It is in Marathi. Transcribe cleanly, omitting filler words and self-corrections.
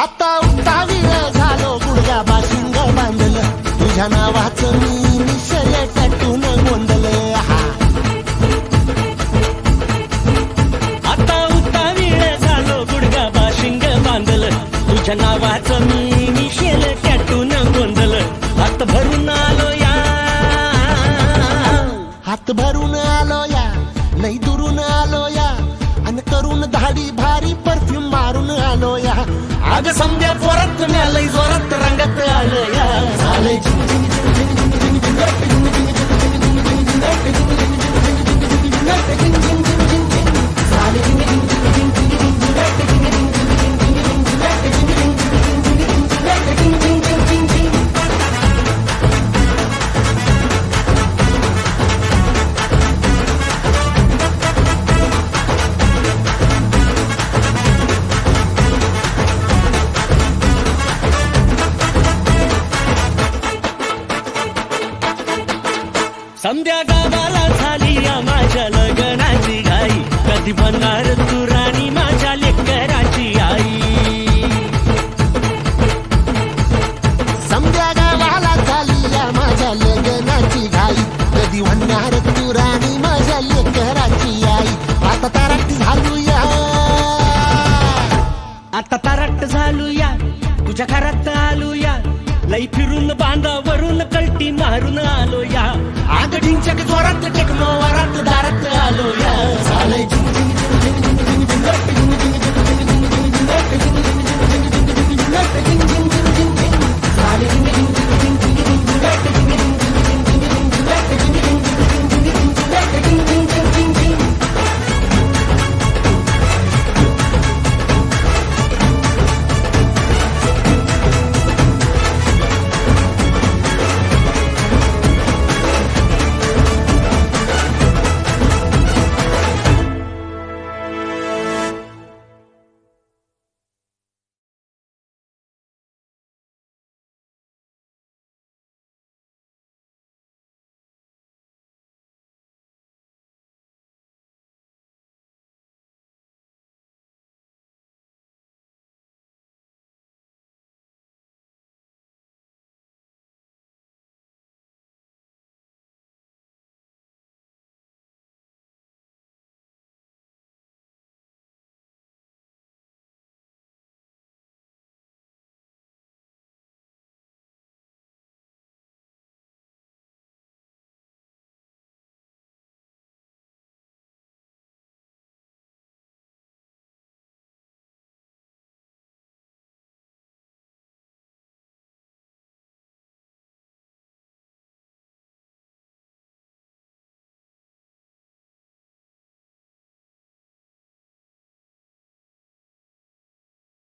आता उठावीळ झालो गुडघा बाशिंग बांधलं तुझ्या नावाचं मी निशय टॅटून गोंधलं आता उतावीळ झालो गुडगा बाशिंग बांधलं तुझ्या नावाचं मी मिशेल टॅटून गोंधलं हात भरून आलो या हात भरून आलो या लई दुरून आलो या आणि करून धाडी भारी परफ्यूम मारून आलो या आग समद्या जोरात लय जोरात रंगात आलं या झाले समद्या गावाला झाली या माझ्या लग्नाची घाई कधी बनणार तू राणी माझ्या लेकराची आई समजा गावाला झाली या माझ्या लग्नाची घाई कधी म्हणणार तू राणी माझ्या लेकराची आई आता ताराटी झालू या आता तारट झालू या तुझ्या घरात आलो या लई फिरून बांधावरून कलटी मारून आलो या आग ढिंचक जोरात टेक्नो वरात दारात आलो या झाले